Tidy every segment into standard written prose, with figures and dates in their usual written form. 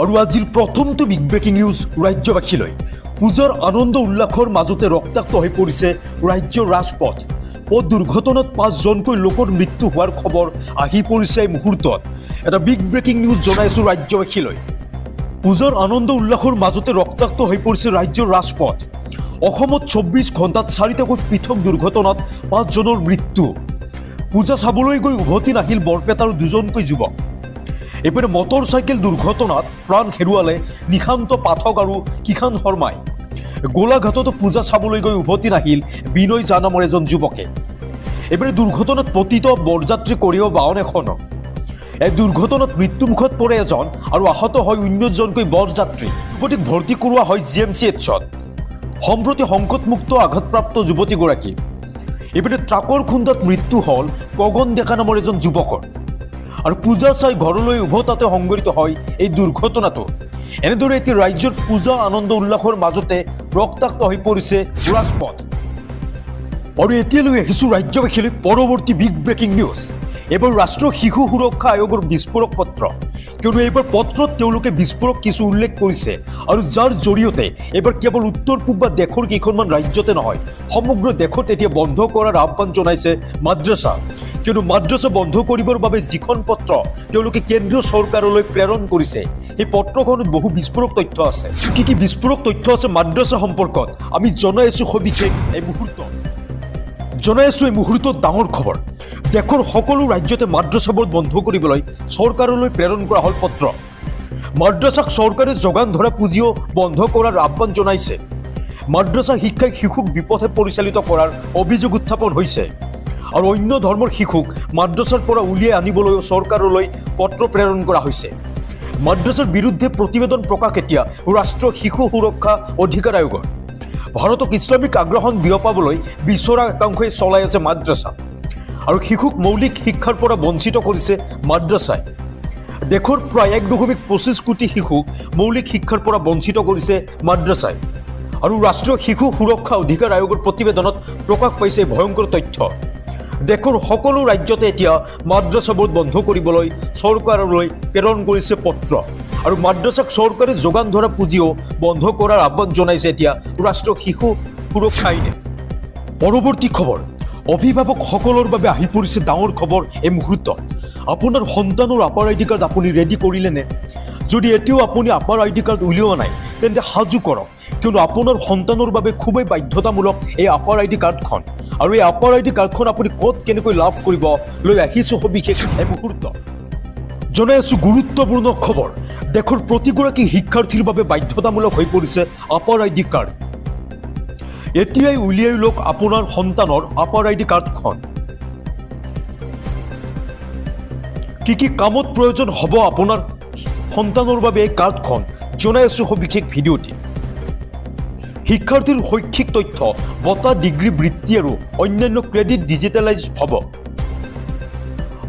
আৰু আজিৰ প্ৰথমটো বিগ ব্ৰেকিং নিউজ ৰাজ্যবাসীলৈ। পূজাৰ আনন্দ উল্লাসৰ মাজতে ৰক্তাক্ত হৈ পৰিছে ৰাজ্যৰ ৰাজপথ। পথ দুৰ্ঘটনাত 5জনকৈ লোকৰ মৃত্যু হোৱাৰ খবৰ আহি পৰিছে এই মুহূৰ্তত। এটা বিগ ব্ৰেকিং নিউজ জনাইছোঁ ৰাজ্যবাসীলৈ। পূজাৰ আনন্দ উল্লাসৰ মাজতে ৰক্তাক্ত হৈ পৰিছে ৰাজ্যৰ ৰাজপথ। অসমত 24 ঘণ্টাত 4টাকৈ পৃথক দুৰ্ঘটনাত 5জনৰ মৃত্যু। পূজা চাবলৈ গৈ উভতি নাহিল বৰপেটাৰ 2জনকৈ যুৱক। এপিনে মটৰ চাইকেল দুৰ্ঘটনাত প্ৰাণ হেৰুৱালে নিশান্ত পাঠক আৰু কিষাণ শৰ্মাই। গোলাঘাটতো পূজা চাবলৈ গৈ উভতি নাহিল বিনয় জা নামৰ এজন যুৱকে। এপিনে দুৰ্ঘটনাত পতিত বৰযাত্ৰী কঢ়িওৱা বাহন এখন। এই দুৰ্ঘটনাত মৃত্যুমুখত পৰে এজন আৰু আহত হয় 19জনকৈ বৰযাত্ৰী। যুৱতীক ভৰ্তি কৰোৱা হয় GMCHত। সম্প্ৰতি সংকটমুক্ত আঘাতপ্ৰাপ্ত যুৱতীগৰাকী। এপিনে ট্ৰাকৰ খুন্দাত মৃত্যু হ'ল গগন ডেকা নামৰ এজন যুৱকৰ। আৰু পূজা চাই ঘৰলৈ উভতাতে সংঘটিত হয় এই দুৰ্ঘটনাটো। এনেদৰে এতিয়া ৰাজ্যৰ পূজা আনন্দ উল্লাসৰ মাজতে ৰক্তাক্ত হৈ পৰিছে ৰাজপথ। আৰু এতিয়ালৈ আহিছোঁ ৰাজ্যবাসীলৈ পৰৱৰ্তী বিগ ব্ৰেকিং নিউজ। এইবাৰ ৰাষ্ট্ৰীয় শিশু সুৰক্ষা আয়োগৰ বিস্ফোৰক পত্ৰ। কিয়নো এইবাৰ পত্ৰত তেওঁলোকে বিস্ফোৰক কিছু উল্লেখ কৰিছে আৰু যাৰ জৰিয়তে এইবাৰ কেৱল উত্তৰ পূব বা দেশৰ কেইখনমান ৰাজ্যতে নহয়, সমগ্ৰ দেশত এতিয়া বন্ধ কৰাৰ আহ্বান জনাইছে মাদ্ৰাছা। কিয়নো মাদ্ৰাছা বন্ধ কৰিবৰ বাবে যিখন পত্ৰ তেওঁলোকে কেন্দ্ৰীয় চৰকাৰলৈ প্ৰেৰণ কৰিছে, সেই পত্ৰখনত বহু বিস্ফোৰক তথ্য আছে। কি বিস্ফোৰক তথ্য আছে মাদ্ৰাছা সম্পৰ্কত আমি জনাই আছোঁ সবিশেষ এই মুহূৰ্তত। এই মুহূৰ্তত ডাঙৰ খবৰ। দেশৰ সকলো ৰাজ্যতে মাদ্ৰাছাবোৰ বন্ধ কৰিবলৈ চৰকাৰলৈ প্ৰেৰণ কৰা হ'ল পত্ৰ। মাদ্ৰাছাক চৰকাৰে যোগান ধৰা পুঁজিও বন্ধ কৰাৰ আহ্বান জনাইছে। মাদ্ৰাছা শিক্ষাই শিশুক বিপথে পৰিচালিত কৰাৰ অভিযোগ উত্থাপন হৈছে আৰু অন্য ধৰ্মৰ শিশুক মাদ্ৰাছাৰ পৰা উলিয়াই আনিবলৈও চৰকাৰলৈ পত্ৰ প্ৰেৰণ কৰা হৈছে। মাদ্ৰাছাৰ বিৰুদ্ধে প্ৰতিবেদন প্ৰকাশ এতিয়া ৰাষ্ট্ৰীয় শিশু সুৰক্ষা অধিকাৰ আয়োগৰ। ভাৰতক ইছলামিক আগ্ৰাসন বিয়পাবলৈ বিচৰা একাংশই চলাই আছে মাদ্ৰাছা আৰু শিশুক মৌলিক শিক্ষাৰ পৰা বঞ্চিত কৰিছে মাদ্ৰাছাই। দেশৰ প্ৰায় 1.25 কোটি শিশুক মৌলিক শিক্ষাৰ পৰা বঞ্চিত কৰিছে মাদ্ৰাছাই। আৰু ৰাষ্ট্ৰীয় শিশু সুৰক্ষা অধিকাৰ আয়োগৰ প্ৰতিবেদনত প্ৰকাশ পাইছে ভয়ংকৰ তথ্য। দেশৰ সকলো ৰাজ্যতে এতিয়া মাদ্ৰাছাবোৰ বন্ধ কৰিবলৈ চৰকাৰলৈ প্ৰেৰণ কৰিছে পত্ৰ আৰু মাদ্ৰাছাক চৰকাৰে যোগান ধৰা পুঁজিও বন্ধ কৰাৰ আহ্বান জনাইছে এতিয়া ৰাষ্ট্ৰীয় শিশু সুৰক্ষা আইনে। পৰৱৰ্তী খবৰ। অভিভাৱকসকলৰ বাবে আহি পৰিছে ডাঙৰ খবৰ এই মুহূৰ্তত। আপোনাৰ সন্তানৰ আপাৰ আইডি কাৰ্ড আপুনি ৰেডি কৰিলেনে? যদি এতিয়াও আপুনি আপাৰ আইডি কাৰ্ড উলিওৱা নাই তেন্তে সাজু কৰক, কিয়নো আপোনাৰ সন্তানৰ বাবে খুবেই বাধ্যতামূলক এই আপাৰ আইডি কাৰ্ডখন। আৰু এই আপাৰ আইডি কাৰ্ডখন আপুনি ক'ত কেনেকৈ লাভ কৰিব লৈ আহিছোঁ সবিশেষ এই মুহূৰ্তত। জনাই আছোঁ গুৰুত্বপূৰ্ণ খবৰ। দেশৰ প্ৰতিগৰাকী শিক্ষাৰ্থীৰ বাবে বাধ্যতামূলক হৈ পৰিছে আপাৰ আইডি কাৰ্ড। এতিয়াই উলিয়াই লওক আপোনাৰ সন্তানৰ আপাৰ আইডি কাৰ্ডখন। কি কামত প্ৰয়োজন হ'ব আপোনাৰ সন্তানৰ বাবে এই কাৰ্ডখন জনাই আছোঁ সবিশেষ ভিডিঅ'টি। শিক্ষাৰ্থীৰ শৈক্ষিক তথ্য, বঁটা, ডিগ্ৰী, বৃত্তি আৰু অন্যান্য ক্ৰেডিট ডিজিটেলাইজ হ'ব।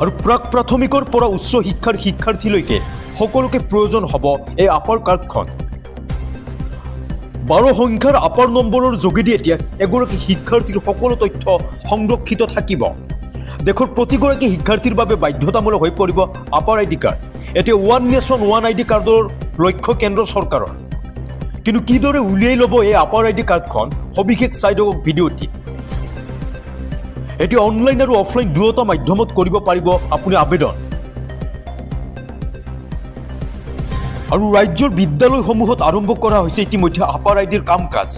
আৰু প্ৰাক প্ৰাথমিকৰ পৰা উচ্চ শিক্ষাৰ শিক্ষাৰ্থীলৈকে সকলোকে প্ৰয়োজন হ'ব এই আপাৰ কাৰ্ডখন। 12 সংখ্যাৰ আপাৰ নম্বৰৰ যোগেদি এতিয়া এগৰাকী শিক্ষাৰ্থীৰ সকলো তথ্য সংৰক্ষিত থাকিব। দেশৰ প্ৰতিগৰাকী শিক্ষাৰ্থীৰ বাবে বাধ্যতামূলক হৈ পৰিব আপাৰ আইডি কাৰ্ড। এতিয়া ওৱান নেশ্যন ওৱান আইডি কাৰ্ডৰ লক্ষ্য কেন্দ্ৰ চৰকাৰৰ। কিন্তু কিদৰে উলিয়াই ল'ব এই আপাৰ আইডি কাৰ্ডখন সবিশেষ চাই দিয়ক ভিডিঅ'টি। এতিয়া অনলাইন আৰু অফলাইন দুয়োটা মাধ্যমত কৰিব পাৰিব আপুনি আবেদন। আৰু ৰাজ্যৰ বিদ্যালয়সমূহত আৰম্ভ কৰা হৈছে ইতিমধ্যে আপাৰ আইডিৰ কাম কাজ।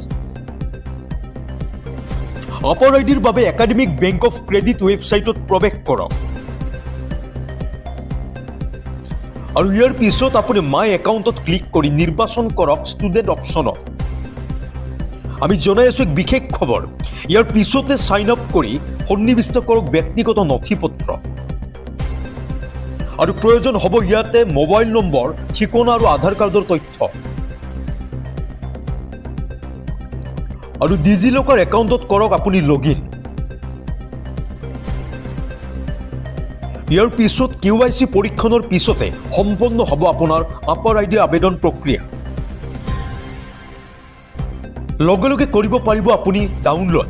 আপাৰ আইডিৰ বাবে একাডেমিক বেংক অফ ক্ৰেডিট ৱেবছাইটত প্ৰৱেশ কৰক আৰু ইয়াৰ পিছত আপুনি মাই একাউণ্টত ক্লিক কৰি নিৰ্বাচন কৰক ষ্টুডেণ্ট অপশ্যনত। আমি জনাই আছোঁ এক বিশেষ খবৰ। ইয়াৰ পিছতে ছাইন আপ কৰি সন্নিৱিষ্ট কৰক ব্যক্তিগত নথি পত্ৰ। আৰু প্ৰয়োজন হ'ব ইয়াতে মোবাইল নম্বৰ, ঠিকনা আৰু আধাৰ কাৰ্ডৰ তথ্য। আৰু ডিজিলকাৰ একাউণ্টত কৰক আপুনি লগ ইন। ইয়াৰ পিছত KYC পৰীক্ষণৰ পিছতে সম্পন্ন হ'ব আপোনাৰ আপাৰ আইডি আবেদন প্ৰক্ৰিয়া। লগে লগে কৰিব পাৰিব আপুনি ডাউনলোড।